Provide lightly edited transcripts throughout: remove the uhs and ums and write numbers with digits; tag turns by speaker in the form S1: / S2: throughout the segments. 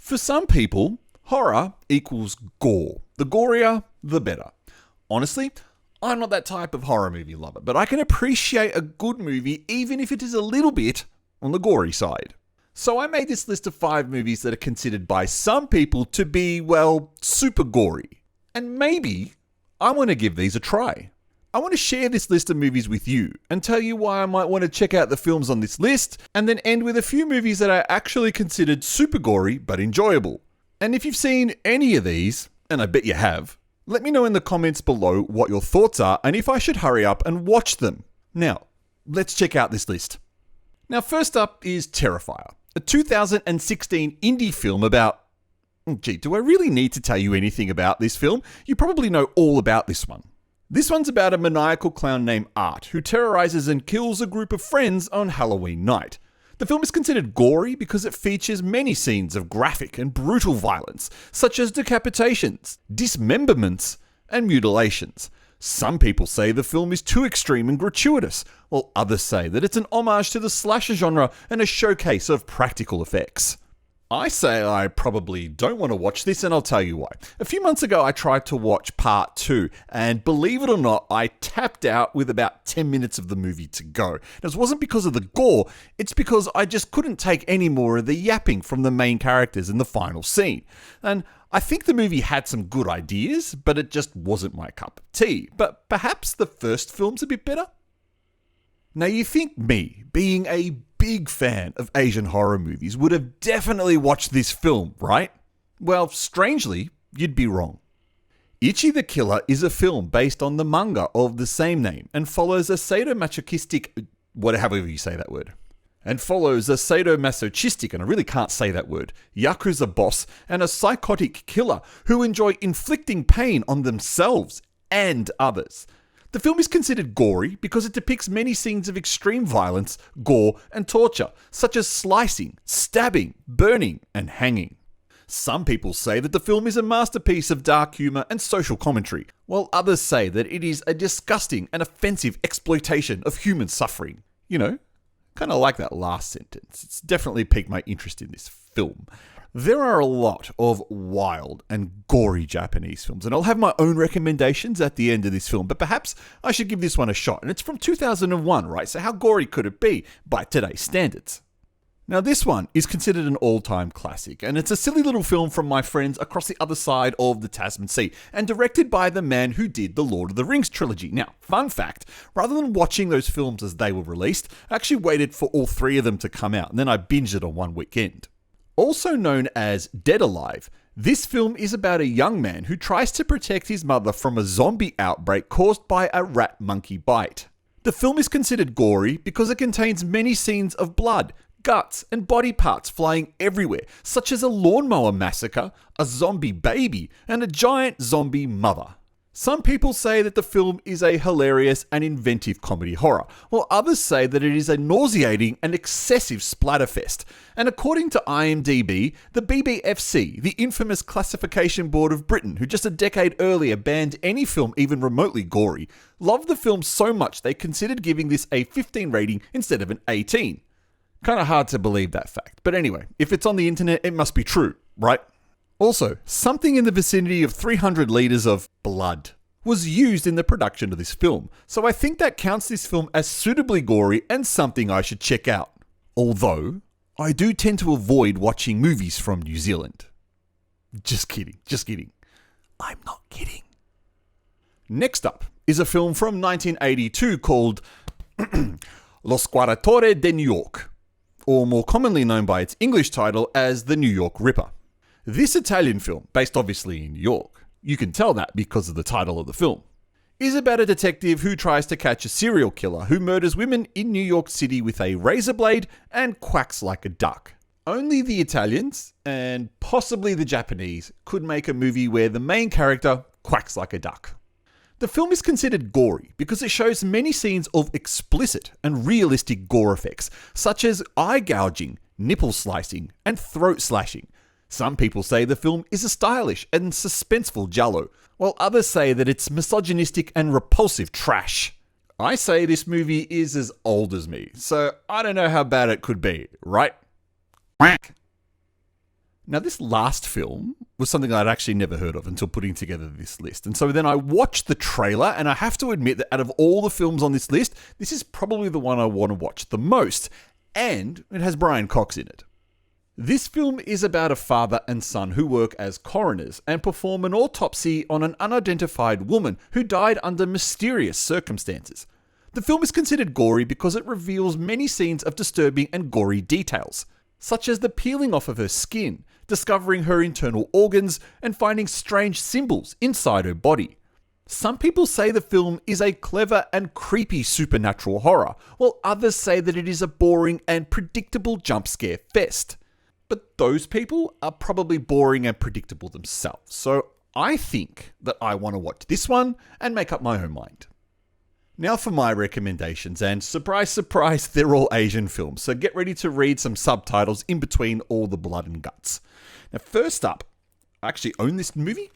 S1: For some people, horror equals gore. The gorier, the better. Honestly, I'm not that type of horror movie lover, but I can appreciate a good movie even if it is a little bit on the gory side. So I made this list of 5 movies that are considered by some people to be, well, super gory. And maybe I want to give these a try. I want to share this list of movies with you and tell you why I might want to check out the films on this list, and then end with a few movies that are actually considered super gory but enjoyable. And if you've seen any of these, and I bet you have, let me know in the comments below what your thoughts are and if I should hurry up and watch them. Now, let's check out this list. Now, first up is Terrifier, a 2016 indie film about... Gee, do I really need to tell you anything about this film? You probably know all about this one. This one's about a maniacal clown named Art who terrorizes and kills a group of friends on Halloween night. The film is considered gory because it features many scenes of graphic and brutal violence, such as decapitations, dismemberments, and mutilations. Some people say the film is too extreme and gratuitous, while others say that it's an homage to the slasher genre and a showcase of practical effects. I say I probably don't want to watch this, and I'll tell you why. A few months ago, I tried to watch part 2, and believe it or not, I tapped out with about 10 minutes of the movie to go. And it wasn't because of the gore, it's because I just couldn't take any more of the yapping from the main characters in the final scene. And I think the movie had some good ideas, but it just wasn't my cup of tea. But perhaps the first film's a bit better? Now, you think me, being a big fan of Asian horror movies, would have definitely watched this film, right? Well, strangely, you'd be wrong. Ichi the Killer is a film based on the manga of the same name and follows a sadomasochistic... whatever you say that word. And I really can't say that word, Yakuza boss and a psychotic killer who enjoy inflicting pain on themselves and others. The film is considered gory because it depicts many scenes of extreme violence, gore, and torture, such as slicing, stabbing, burning, and hanging. Some people say that the film is a masterpiece of dark humor and social commentary, while others say that it is a disgusting and offensive exploitation of human suffering. You know, kind of like that last sentence. It's definitely piqued my interest in this film. There are a lot of wild and gory Japanese films, and I'll have my own recommendations at the end of this film, but perhaps I should give this one a shot. And it's from 2001, right? So how gory could it be by today's standards? Now, this one is considered an all-time classic, and it's a silly little film from my friends across the other side of the Tasman Sea, and directed by the man who did the Lord of the Rings trilogy. Now, fun fact, rather than watching those films as they were released, I actually waited for all 3 of them to come out, and then I binged it on one weekend. Also known as Dead Alive, this film is about a young man who tries to protect his mother from a zombie outbreak caused by a rat monkey bite. The film is considered gory because it contains many scenes of blood, guts, and body parts flying everywhere, such as a lawnmower massacre, a zombie baby, and a giant zombie mother. Some people say that the film is a hilarious and inventive comedy horror, while others say that it is a nauseating and excessive splatterfest. And according to IMDb, the BBFC, the infamous Classification Board of Britain, who just a decade earlier banned any film even remotely gory, loved the film so much they considered giving this a 15 rating instead of an 18. Kind of hard to believe that fact. But anyway, if it's on the internet, it must be true, right? Also, something in the vicinity of 300 litres of blood was used in the production of this film, so I think that counts this film as suitably gory and something I should check out. Although, I do tend to avoid watching movies from New Zealand. Just kidding. I'm not kidding. Next up is a film from 1982 called Lo Squartatore de New York, or more commonly known by its English title as The New York Ripper. This Italian film, based obviously in New York, you can tell that because of the title of the film, is about a detective who tries to catch a serial killer who murders women in New York City with a razor blade and quacks like a duck. Only the Italians, and possibly the Japanese, could make a movie where the main character quacks like a duck. The film is considered gory because it shows many scenes of explicit and realistic gore effects, such as eye gouging, nipple slicing, and throat slashing. Some people say the film is a stylish and suspenseful giallo, while others say that it's misogynistic and repulsive trash. I say this movie is as old as me, so I don't know how bad it could be, right? Now, this last film was something I'd actually never heard of until putting together this list. And so then I watched the trailer, and I have to admit that out of all the films on this list, this is probably the one I want to watch the most. And it has Brian Cox in it. This film is about a father and son who work as coroners and perform an autopsy on an unidentified woman who died under mysterious circumstances. The film is considered gory because it reveals many scenes of disturbing and gory details, such as the peeling off of her skin, discovering her internal organs, and finding strange symbols inside her body. Some people say the film is a clever and creepy supernatural horror, while others say that it is a boring and predictable jump scare fest. But those people are probably boring and predictable themselves, so I think that I want to watch this one and make up my own mind. Now for my recommendations, and surprise, surprise, they're all Asian films, so get ready to read some subtitles in between all the blood and guts. Now first up, I actually own this movie,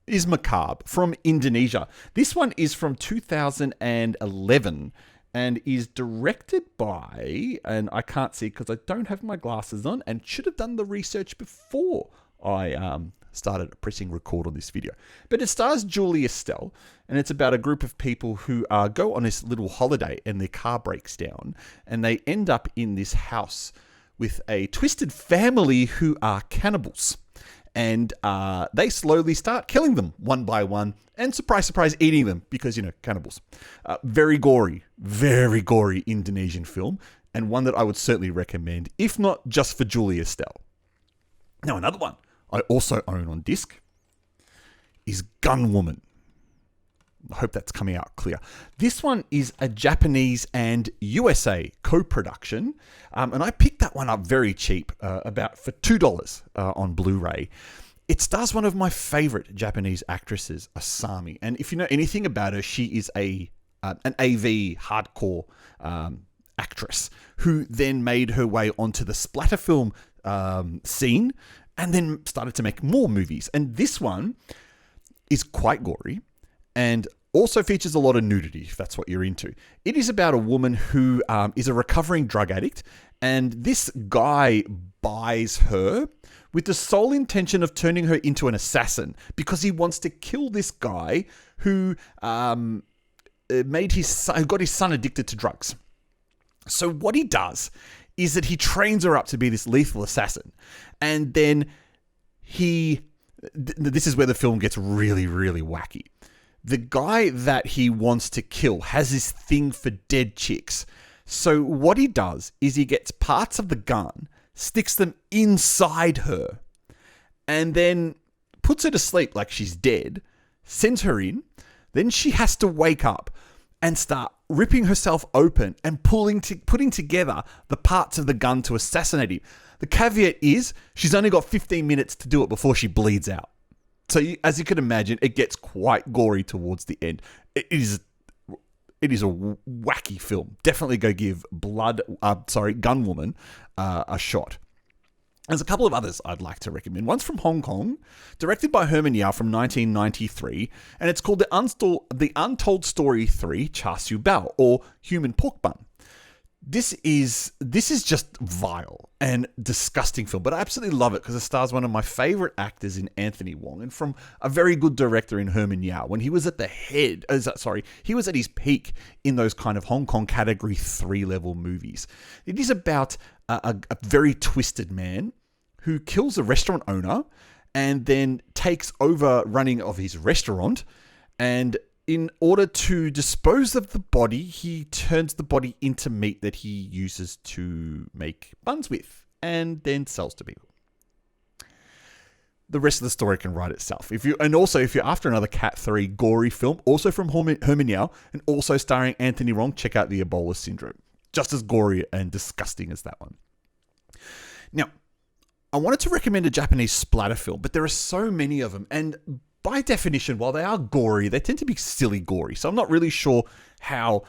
S1: is Macabre from Indonesia. This one is from 2011 and is directed by, and I can't see because I don't have my glasses on and should have done the research before I started pressing record on this video. But it stars Julie Estelle, and it's about a group of people who go on this little holiday and their car breaks down and they end up in this house with a twisted family who are cannibals. And they slowly start killing them one by one and, surprise, surprise, eating them because, cannibals. Very gory Indonesian film, and one that I would certainly recommend, if not just for Julie Estelle. Now, another one I also own on disc is Gun Woman. I hope that's coming out clear. This one is a Japanese and USA co-production, and I picked that one up very cheap, about for $2 on Blu-ray. It stars one of my favorite Japanese actresses, Asami, and if you know anything about her, she is an AV hardcore actress who then made her way onto the splatter film scene and then started to make more movies. And this one is quite gory and also features a lot of nudity, if that's what you're into. It is about a woman who is a recovering drug addict, and this guy buys her with the sole intention of turning her into an assassin because he wants to kill this guy who got his son addicted to drugs. So what he does is that he trains her up to be this lethal assassin, and then this is where the film gets really, really wacky. The guy that he wants to kill has this thing for dead chicks. So what he does is he gets parts of the gun, sticks them inside her, and then puts her to sleep like she's dead, sends her in. Then she has to wake up and start ripping herself open and putting together the parts of the gun to assassinate him. The caveat is she's only got 15 minutes to do it before she bleeds out. So as you can imagine, it gets quite gory towards the end. It is a wacky film. Definitely go give Gun Woman a shot. There's a couple of others I'd like to recommend. One's from Hong Kong, directed by Herman Yao from 1993, and it's called The Untold Story 3 Char Siu Bao, or Human Pork Bun. This is just vile and disgusting film, but I absolutely love it because it stars one of my favorite actors in Anthony Wong, and from a very good director in Herman Yao when he was at he was at his peak in those kind of Hong Kong category 3 level movies. It is about a very twisted man who kills a restaurant owner and then takes over running of his restaurant, and in order to dispose of the body, he turns the body into meat that he uses to make buns with and then sells to people. The rest of the story can write itself. If you're after another Cat 3 gory film, also from Herman Yao and also starring Anthony Wong, check out The Ebola Syndrome. Just as gory and disgusting as that one. Now, I wanted to recommend a Japanese splatter film, but there are so many of them, and by definition, while they are gory, they tend to be silly gory. So I'm not really sure how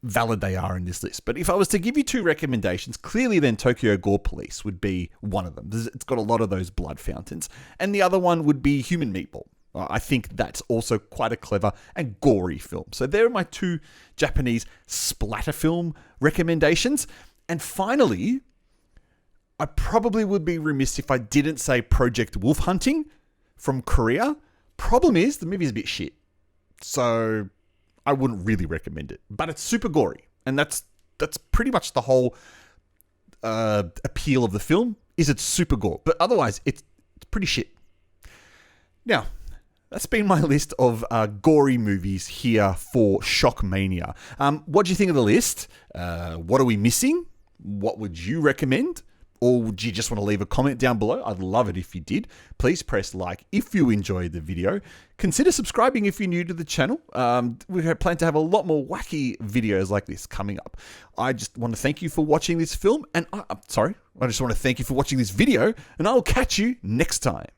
S1: valid they are in this list. But if I was to give you two recommendations, clearly then Tokyo Gore Police would be one of them. It's got a lot of those blood fountains. And the other one would be Human Meatball. I think that's also quite a clever and gory film. So there are my two Japanese splatter film recommendations. And finally, I probably would be remiss if I didn't say Project Wolf Hunting from Korea. Problem is, the movie is a bit shit. So I wouldn't really recommend it. But it's super gory. And that's pretty much the whole appeal of the film, is it's super gore. But otherwise, it's pretty shit. Now, that's been my list of gory movies here for Shockmania. What do you think of the list? What are we missing? What would you recommend? Or would you just want to leave a comment down below? I'd love it if you did. Please press like if you enjoyed the video. Consider subscribing if you're new to the channel. We plan to have a lot more wacky videos like this coming up. I just want to thank you for watching this film. And I just want to thank you for watching this video. And I'll catch you next time.